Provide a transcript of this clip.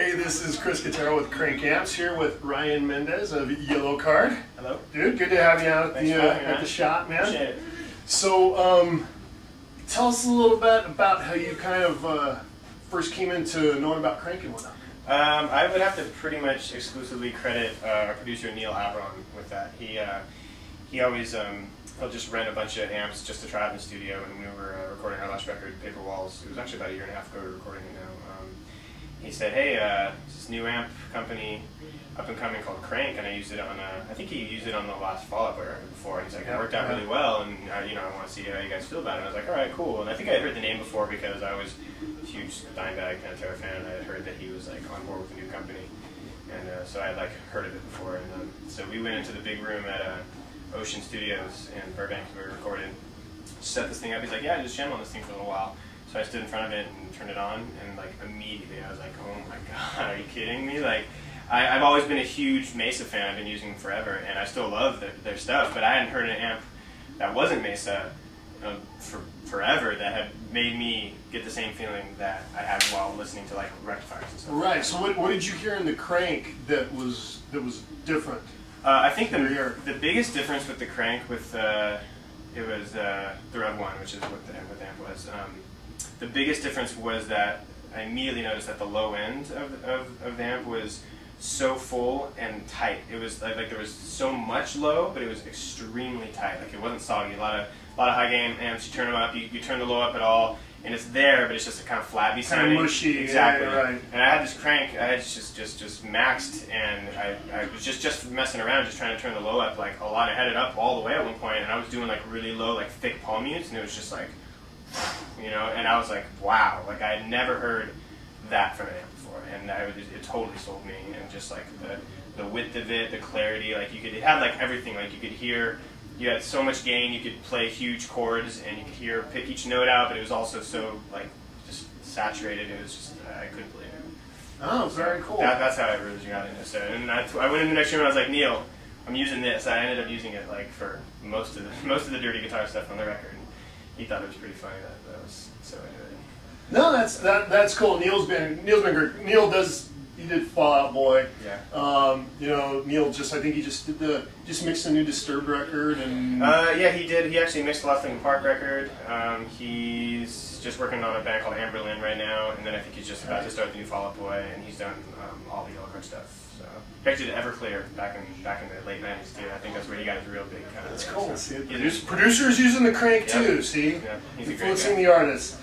Hey, this is Chris Guitarro with Krank Amps here with Ryan Mendez of Yellowcard. Hello. Dude, good to have you out at the shop, man. Appreciate it. So, tell us a little bit about how you kind of first came into knowing about Krank and whatnot. I would have to pretty much exclusively credit our producer Neil Avron with that. He always he'll just rent a bunch of amps just to try out in the studio. And we were recording our last record, Paper Walls. It was actually about a year and a half ago we were recording it now. He said, "Hey, this new amp company up and coming called Krank," and I used it on I think he used it on the last Fallout record before. And he's like, "It worked out really well, and I want to see how you guys feel about it." And I was like, "All right, cool." And I think I had heard the name before because I was a huge Dimebag Pantera fan, and I had heard that he was like on board with the new company, and so I had like heard of it before. And so we went into the big room at Ocean Studios in Burbank. We were recording. Set this thing up. He's like, "Yeah, just jam on this thing for a little while." So I stood in front of it and turned it on, and like immediately I was like, "Oh my god, are you kidding me?" Like, I've always been a huge Mesa fan. I've been using them forever, and I still love their stuff. But I hadn't heard an amp that wasn't Mesa for forever that had made me get the same feeling that I had while listening to like rectifiers and stuff. Right. So what did you hear in the Krank that was different? I think the biggest difference with the Krank it was the Rev 1, which is what the amp was. The biggest difference was that I immediately noticed that the low end of the amp was so full and tight. It was like there was so much low, but it was extremely tight. Like it wasn't soggy. A lot of high gain amps, you turn them up, you turn the low up at all, and it's there, but it's just a kind of flabby sounding. Kind of mushy. Exactly. Yeah, right. And I had this Krank. I had just maxed, and I was just messing around, just trying to turn the low up like a lot. I had it up all the way at one point, and I was doing like really low, like thick palm mutes, and it was just like, and I was like, wow, like I had never heard that from an amp before, and it totally sold me, and just like the width of it, the clarity, like it had like everything, like you could hear, you had so much gain, you could play huge chords, and you could pick each note out, but it was also so like just saturated, it was just, I couldn't believe it. Oh, very cool. That's how I really got into it. So, and I went in the next room and I was like, "Neil, I'm using this." I ended up using it like for most of the dirty guitar stuff on the record. He thought it was pretty funny that I was so into it. No, that's cool. Neil's been great. He did Fallout Boy. Yeah. Neil I think he just mixed a new Disturbed record and. Yeah, he did. He actually mixed the Lost Linkin Park record. He's just working on a band called Amberlin right now, and then I think he's just about to start the new Fallout Boy, and he's done all the Yellowcard stuff. So he actually did Everclear back in the late '90s too. I think that's where he got his real big kind of. That's cool. See, producers using the Crank too. See, yeah, he's influencing the artists.